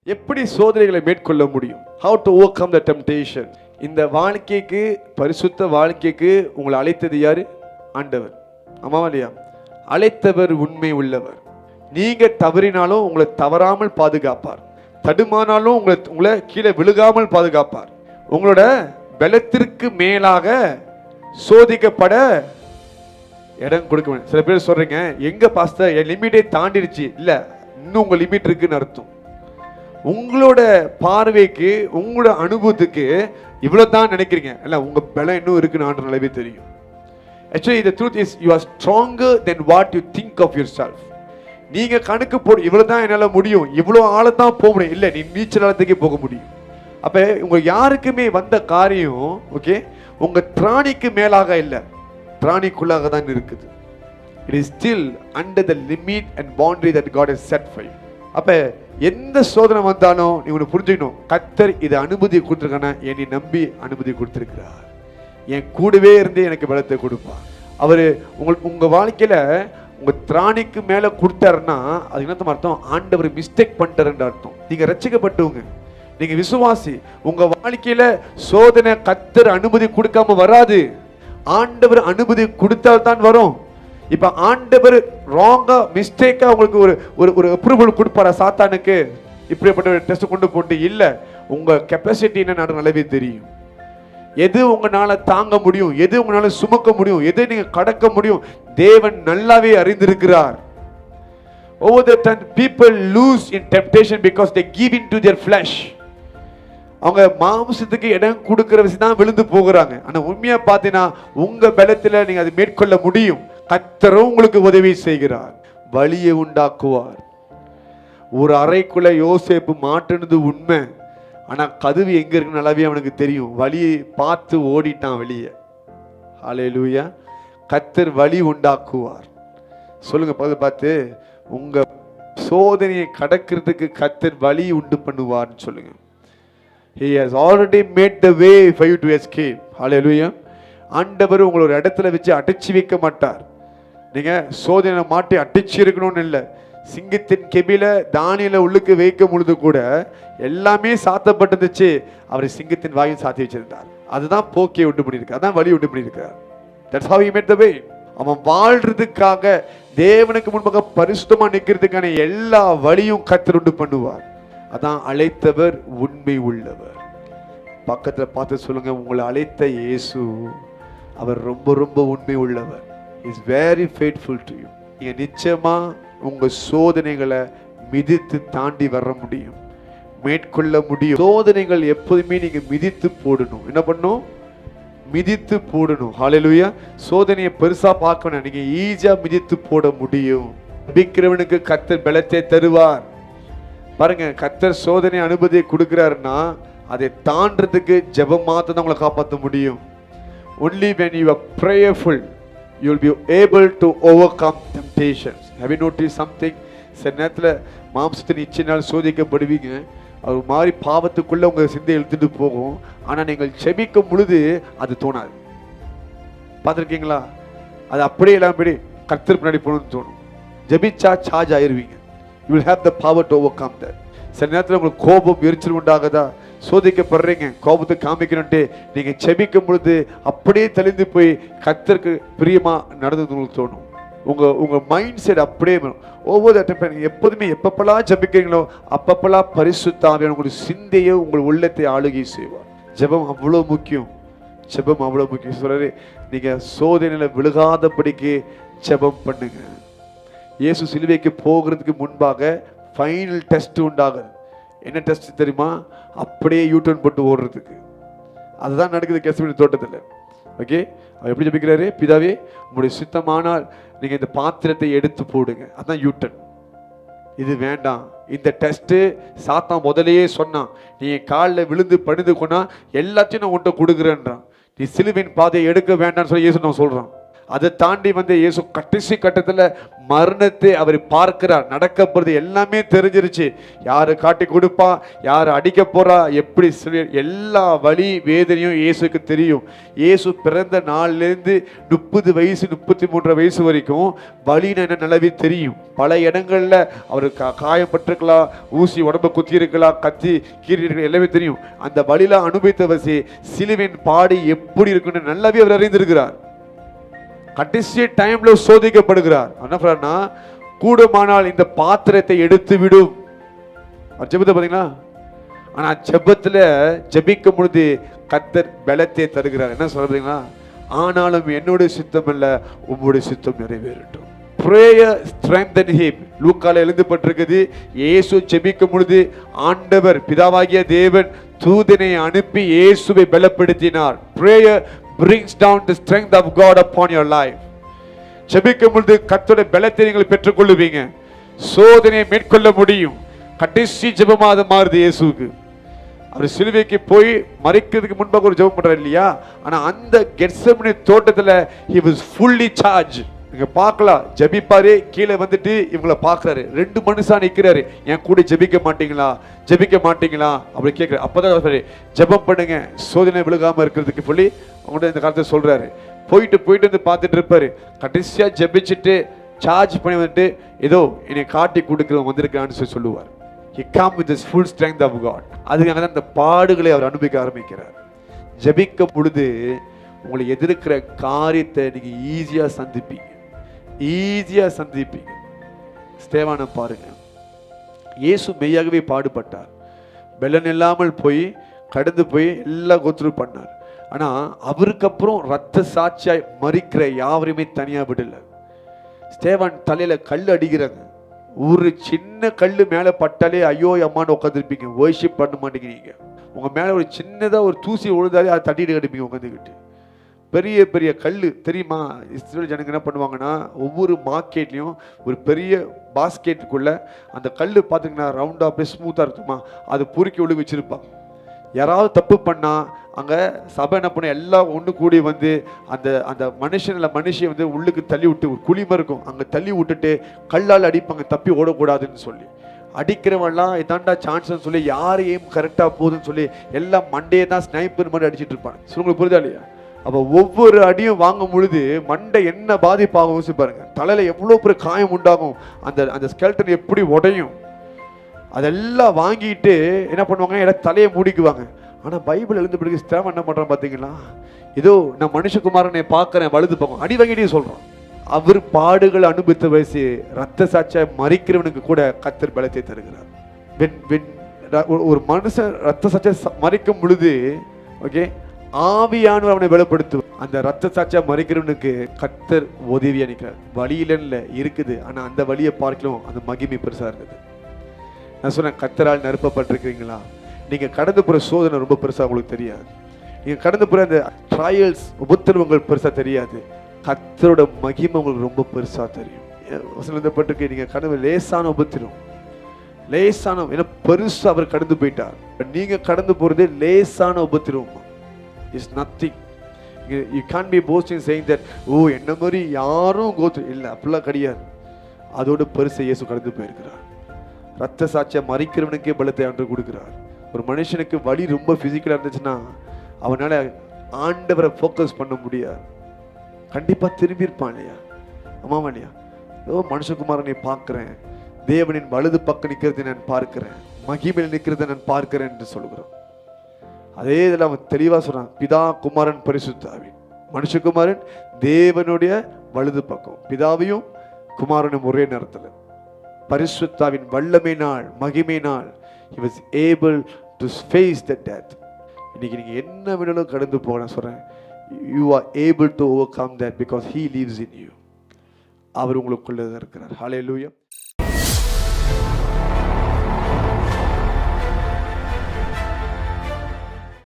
எப்படி சோதனைகளை மேற்கொள்ள முடியும்? How to overcome the temptation? இந்த வாழ்க்கைக்கு, பரிசுத்த வாழ்க்கைக்கு உங்களை அழைத்தது யாரு? ஆண்டவர். ஆமாவா இல்லையா? அழைத்தவர் உண்மை உள்ளவர். நீங்க தவறினாலும் உங்களை தவறாமல் பாதுகாப்பார். தடுமானாலும் உங்களை கீழே விழுகாமல் பாதுகாப்பார். உங்களோட பலத்திற்கு மேலாக சோதிக்கப்பட இடம் கொடுக்க வேண்டும். சில பேர் சொல்றீங்க, எங்க பாஸ்டர் என் லிமிட்டை தாண்டிடுச்சு. இல்ல, இன்னும் உங்க லிமிட் இருக்குன்னு அர்த்தம். உங்களோட பார்வைக்கு, உங்களோட அனுபவத்துக்கு இவ்வளவு தான் நினைக்கிறீங்க. இல்ல, உங்க பலம் இன்னும் இருக்குன்னு ஆண்டு நல்லாவே தெரியும். Actually, the truth is you are stronger than what you think of yourself. நீங்க கணக்கு போடு, இவ்வளவு தான் என்னால முடியும், இவ்வளவு ஆழத்தான் போக முடியும். இல்ல, நீ நீச்சல் ஆழத்துக்கே போக முடியும். அப்ப உங்க யாருக்குமே வந்த காரியம் ஓகே உங்க திராணிக்கு மேலாக இல்ல, திராணிக்குள்ளாக தான் இருக்குது. It is still under the limit and boundary that God has set for you. அப்ப எந்த சோதனை வந்தாலும் நீ ஒன்று புரிஞ்சுக்கணும், கர்த்தர் இதை அனுமதி கொடுத்துருக்கானா, என்னை நம்பி அனுமதி கொடுத்திருக்கிறார். என் கூடவே இருந்து எனக்கு பலத்தை கொடுப்பார். அவரு உங்க வாழ்க்கையில உங்க திராணிக்கு மேல கொடுத்தாருன்னா அது என்ன அர்த்தம்? ஆண்டவர் மிஸ்டேக் பண்ணிட்டாருன்ற அர்த்தம். நீங்க ரட்சிக்கப்பட்டவங்க, நீங்க விசுவாசி. உங்க வாழ்க்கையில சோதனை கர்த்தர் அனுமதி கொடுக்காம வராது, ஆண்டவர் அனுமதி கொடுத்தால் தான் வரும். இப்ப ஆண்டவர் ராங்கா மிஸ்டேக்கா உங்களுக்கு ஒரு அப்ரூவல் கொடுப்பாரா சாத்தானுக்கு? இப்படிப்பட்ட ஒரு டெஸ்ட் கொண்டு போட்டு இல்ல, உங்க கெப்பாசிட்டி என்ன நல்லாவே தெரியும். எது உங்களால தாங்க முடியும், எது உங்களால சுமக்க முடியும், எதை நீங்க கடக்க முடியும், தேவன் நல்லாவே அறிந்திருக்கிறார். Over the time people lose in temptation because they give in to their flesh. அவங்க மாம்சத்துக்கு இடம் கொடுக்கிற விஷயம் தான் விழுந்து போகிறாங்க. ஆனா உண்மையா பார்த்தீங்கன்னா உங்க பலத்துல நீங்க அதை மேற்கொள்ள முடியும். கர்த்தரும் உங்களுக்கு உதவி செய்கிறார், வழியை உண்டாக்குவார். ஒரு அறைக்குள்ள யோசேப்பு மாட்டுனது உண்மை, ஆனா கதவு எங்க இருக்கு நல்லாவே அவனுக்கு தெரியும். வழியை பார்த்து ஓடிட்டான் வெளியே. ஹல்லேலூயா. கர்த்தர் வழி உண்டாக்குவார். சொல்லுங்க பார்த்து, உங்க சோதனையை கடக்கிறதுக்கு கர்த்தர் வழி உண்டு பண்ணுவார்னு சொல்லுங்க. He has already made the way for you to escape. Hallelujah. ஆண்டவர் உங்களை ஒரு இடத்துல வச்சு அடைச்சி வைக்க மாட்டார். நீங்க சோதனை மாட்டி அடைச்சி இருக்கணும்னு இல்லை. சிங்கத்தின் கெபில தானியேலை உள்ளுக்கு வைக்கும் பொழுது கூட எல்லாமே சாத்தப்பட்டிருந்துச்சு, அவர் சிங்கத்தின் வாயும் சாத்தி வச்சிருந்தார். அதுதான் போக்கியை உண்டு பண்ணியிருக்கார், அதான் வழி உண்டு பண்ணியிருக்கார். That's how he made the way. அவன் வாழ்றதுக்காக, தேவனுக்கு முன்பாக பரிசுத்தமா நிற்கிறதுக்கான எல்லா வழியும் கர்த்தர் உண்டு பண்ணுவார். அதான் அழைத்தவர் உண்மை உள்ளவர். பக்கத்துல பார்த்து சொல்லுங்க, உங்களை அழைத்த இயேசு அவர் ரொம்ப ரொம்ப உண்மை உள்ளவர். He is very faithful to you. நீங்க நிச்சயமா உங்க சோதனைகளை மிதித்து தாண்டி வர முடியும், மேற்கொள்ள முடியும். சோதனைகள் எப்போதுமே நீங்க மிதித்து போடணும். என்ன பண்ணணும்? மிதித்து போடணும். ஹல்லேலூயா. சோதனையை பெருசா பார்க்கணும், நீங்க ஈஸியா மிதித்து போட முடியும். ஜெபிக்கிறவனுக்கு கர்த்தர் பலத்தை தருவார். பாருங்க, கர்த்தர் சோதனை அனுமதியை கொடுக்கிறாருன்னா அதை தாண்டறதுக்கு ஜெபம் மாத்திரம் தான் உங்களை காப்பாற்ற முடியும். Only when you are prayerful you will be able to overcome temptations. Have you noticed something? சில நேரத்தில் மாம்சத்தின் இச்சையினால் சோதிக்கப்படுவீங்க, அது மாதிரி பாவத்துக்குள்ள உங்க சிந்தை இழுத்துட்டு போகும். ஆனா நீங்கள் செபிக்கும் பொழுது அது தோணாது. பார்த்துருக்கீங்களா? அது அப்படியே எல்லாமே கர்த்தர் முன்னாடி போகணும்னு தோணும். ஜெபிச்சா charge ஆயிருவீங்க. You will have the power to overcome that. சில நேரத்தில் உங்களுக்கு கோபம் எரிச்சல் உண்டாகுதா? சோதிக்கப்படுறீங்க, கோபத்தை காமிக்கணும்ட்டு நீங்க செபிக்கும் பொழுது அப்படியே தெளிந்து போய் கர்த்தருக்கு பிரியமா நடந்தது உங்களுக்கு தோணும். உங்க மைண்ட் செட் அப்படியே ஒவ்வொரு எப்போதுமே எப்பப்பெல்லாம் ஜெபிக்கிறீங்களோ அப்பப்பெல்லாம் பரிசுத்த ஆவியானவர் உங்களுடைய சிந்தையை, உங்கள் உள்ளத்தை ஆளுகை செய்வார். ஜெபம் அவ்வளவு முக்கியம், ஜெபம் அவ்வளவு முக்கியம். சொல்றாரு, நீங்க சோதனையில விழுகாதபடிக்கு ஜெபம் பண்ணுங்க. இயேசு சிலுவைக்கு போகிறதுக்கு முன்பாக ஃபைனல் டெஸ்ட் உண்டாகுது. என்ன டெஸ்ட் தெரியுமா? அப்படியே யூட்டர்ன் போட்டு ஓடுறதுக்கு. அதுதான் நடக்குது கெத்செமனே தோட்டத்தில். ஓகே, அவர் எப்படி ஜெபிக்கிறாரு? பிதாவே, உங்களுடைய சித்தமானால் நீங்க இந்த பாத்திரத்தை எடுத்து போடுங்க. அதான் யூட்டர்ன். இது வேண்டாம். இந்த டெஸ்ட் சாத்தான் முதலையே சொன்னான், நீ காலில் விழுந்து பணிந்து கொண்டா எல்லாத்தையும் நான் உன்கிட்ட கொடுக்குறேன்றான். நீ சிலுவையின் பாதையை எடுக்க வேண்டாம்னு சொல்லி இயேசு நான் சொல்றான். அதை தாண்டி வந்து இயேசு கடைசி கட்டத்தில் மரணத்தை அவர் பார்க்கிறார். நடக்க போகிறது எல்லாமே தெரிஞ்சிருச்சு. யாரு காட்டி கொடுப்பா, யார் அடிக்க போறா, எப்படி எல்லா வலி வேதனையும் இயேசுக்கு தெரியும். இயேசு பிறந்த நாள்லேருந்து 30 வயசு 33 வயசு வரைக்கும் வலின்னு என்ன நல்லாவே தெரியும். பல இடங்கள்ல அவர் காயப்பட்டிருக்கலாம், ஊசி உடம்பு குத்தி இருக்கலாம், கத்தி கீறி இருக்கலாம், எல்லாமே தெரியும். அந்த வலியில அனுபவித்த வசி சிலுவின் பாடு எப்படி இருக்குன்னு நல்லாவே அவர் அறிந்திருக்கிறார். கடைசி டைம்ல சோதிக்கப்படுகிறார். என்ன சொல்றா, கூடுமானால் இந்த பாத்திரத்தை எடுத்து விடும். ஜெபத்தை பாத்தீங்களா? ஆனா ஜெபத்துல ஜெபிக்கும் பொழுது கர்த்தர் பலத்தை தருகிறார். என்ன சொல்றீங்களா? ஆனாலும் என்னுடைய சித்தம் அல்ல, உம்முடைய சித்தம் நிறைவேறட்டும். Prayer strengthen him. லூக்கால எழுதப்பட்டிருக்குது, இயேசு ஜெபிக்கும் பொழுது ஆண்டவர் பிதாவாகிய தேவன் தூதனை அனுப்பி இயேசுவை பலப்படுத்தினார். Prayer brings down the strength of God upon your life. ஜெபிக்கும் பொழுது கர்த்தருடைய பலத்தை நீங்கள் பெற்றுக்கொள்ளுவீங்க. சோதனையை மேற்கொள்ள முடியும். கடைசி ஜெபமாக மாறுது இயேசுக்கு. அவர் சிலுவைக்கு போய் மரிக்கிறதுக்கு முன்பாக ஒரு ஜெபம் பண்றாரு இல்லையா? ஆனா அந்த கெத்செமனே தோட்டத்துல he was fully charged. நீங்க பார்க்கலாம், ஜெபிப்பாரு, கீழே வந்துட்டு இவங்களை பார்க்கறாரு. 2 மனுஷா நிக்கிறாரு. என் கூட ஜெபிக்க மாட்டீங்களா, ஜெபிக்க மாட்டீங்களா அப்படி கேட்கிறாரு. அப்பதான் ஜெபம் பண்ணுங்க சோதனை விழுகாம இருக்கிறதுக்கு சொல்லி அவங்கள்ட்ட இந்த காலத்தை சொல்றாரு. போயிட்டு வந்து பார்த்துட்டு இருப்பாரு. கடைசியா ஜெபிச்சுட்டு சார்ஜ் பண்ணி வந்துட்டு ஏதோ என்னை காட்டி கொடுக்கிறவங்க வந்திருக்கான்னு சொல்லுவார். He come with his full strength of God. அதுக்காக தான் அந்த பாடுகளை அவர் அனுபவிக்க ஆரம்பிக்கிறார். ஜெபிக்கும் பொழுது உங்களை எதிர்க்கிற காரியத்தை நீங்க ஈஸியா சந்திப்பீங்க. ஸ்தேவானை பாருங்க, இயேசு மெய்யாகவே பாடுபட்டார். பெலன் இல்லாமல் போய் கடந்து போய் எல்லாம் கோத்ரூ பண்ணார். ஆனா அவருக்கு அப்புறம் ரத்த சாட்சியாய் மரிக்கிற யாவரையுமே தனியா விடல. ஸ்தேவான் தலையில கல் அடிக்கிறாங்க. ஒரு சின்ன கல்லு மேல பட்டாலே ஐயோ அம்மான்னு உட்காந்துருப்பீங்க. வர்ஷிப் பண்ண மாட்டேங்கிறீங்க. உங்க மேல ஒரு சின்னதா ஒரு தூசி விழுந்தாலே அதை தட்டிட்டு கிடப்பீங்க உட்காந்துக்கிட்டு. பெரிய பெரிய கல் தெரியுமா? இஸ்ரேல் ஜனங்க என்ன பண்ணுவாங்கன்னா, ஒவ்வொரு மார்க்கெட்லையும் ஒரு பெரிய பாஸ்கெட்டுக்குள்ள அந்த கல் பார்த்தீங்கன்னா ரவுண்டா அப்படியே ஸ்மூத்தாக இருக்குமா, அது பொறுக்கி ஒழுங்கு வச்சிருப்பாங்க. யாராவது தப்பு பண்ணா அங்கே சபை என்ன பண்ண எல்லாம் ஒன்று கூடி வந்து அந்த அந்த மனுஷியை வந்து உள்ளுக்கு தள்ளி விட்டு ஒரு குழிமா இருக்கும், அங்கே தள்ளி விட்டுட்டு கல்லால் அடிப்பாங்க, தப்பி ஓடக்கூடாதுன்னு சொல்லி. அடிக்கிறவெல்லாம் இதாண்டா சான்ஸ்ன்னு சொல்லி யாரையும் கரெக்டாக போகுதுன்னு சொல்லி எல்லாம் மண்டையை தான் ஸ்னைப்பர் மாதிரி அடிச்சுட்டு இருப்பாங்க. உங்களுக்கு புரியுதா இல்லையா? அப்போ ஒவ்வொரு அடியும் வாங்கும் பொழுது மண்டை என்ன பாதிப்பாகும் பாருங்க. தலையில எவ்வளோ பெரிய காயம் உண்டாகும், அந்த அந்த ஸ்கெல்டன் எப்படி உடையும், அதெல்லாம் வாங்கிட்டு என்ன பண்ணுவாங்க, எல்லாம் தலையை மூடிக்குவாங்க. ஆனால் பைபிள் எழுந்த பிறகு ஸ்தேவான் என்ன பண்ணுறான் பார்த்தீங்களா? ஏதோ நான் மனுஷகுமாரனை பார்க்குறேன் வலது பக்கம் அடி வாங்கிட்டே சொல்கிறான். அவர் பாடுகள் அனுபவித்த வயசு ரத்த சாட்சியை மறிக்கிறவனுக்கு கூட கர்த்தர் பலத்தை தருகிறார். ஒரு மனுஷன் ரத்த சாட்சியை மறிக்கும் பொழுது ஓகே ஆவியானவர் அவனை பலப்படுத்தும். அந்த ரத்த சாட்சியா மறிக்கிறவனுக்கு கர்த்தர் உதவி அளிக்கிறார். வழியில இருக்குது, ஆனா அந்த வழியை பார்க்கலாம் அந்த மகிமை பெருசா இருக்குது. நான் சொன்னேன், கர்த்தரால் நிரப்பப்பட்டிருக்கிறீங்களா? நீங்க கடந்து போற சோதனை ரொம்ப பெருசா உங்களுக்கு தெரியாது. நீங்க கடந்து போற அந்த ட்ரையல்ஸ் உபத்திரவங்கள் பெருசா தெரியாது. கர்த்தரோட மகிமை உங்களுக்கு ரொம்ப பெருசா தெரியும். வசனப்பட்டிருக்கு, நீங்க கடந்து லேசான உபத்திரம், லேசான ஏன்னா பெருசா அவர் கடந்து போயிட்டார். நீங்க கடந்து போறது லேசான உபத்திரம். Is nothing. You can't be boasting saying that oh என்ன மாதிரி யாரும் கோத்து இல்லை, அப்படிலாம் கிடையாது. அதோட பெருசை இயேசு கடந்து போயிருக்கிறார். ரத்த சாட்சியை மறிக்கிறவனுக்கே பலத்தை ஆண்டு கொடுக்கிறார். ஒரு மனுஷனுக்கு வலி ரொம்ப பிசிக்கலா இருந்துச்சுன்னா அவனால ஆண்டவரை ஃபோக்கஸ் பண்ண முடியாது. கண்டிப்பா திரும்பி இருப்பான் இல்லையா? ஆமாம் இல்லையா? ஓ மனுஷகுமாரனை பார்க்கிறேன், தேவனின் வலது பக்கம் நிற்கிறதை நான் பார்க்கிறேன், மகிமையில் நிற்கிறதை நான் பார்க்கிறேன் என்று சொல்கிறோம். அதே இதில் அவன் தெளிவா சொல்றான், பிதா குமாரன் பரிசுத்தாவி. மனுஷகுமாரன் தேவனுடைய வலது பக்கம், பிதாவையும் குமாரனும் ஒரே நேரத்தில். பரிசுத்தாவின் வல்லமை நாள், மகிமை நாள், he was able to face the death. இன்னைக்கு நீங்க என்ன வேணாலும் கடந்து போக நான் சொல்றேன், you are able to overcome that because he lives in you. அவர் உங்களுக்குள்ளே இருக்கிறார். ஹல்லேலூயா.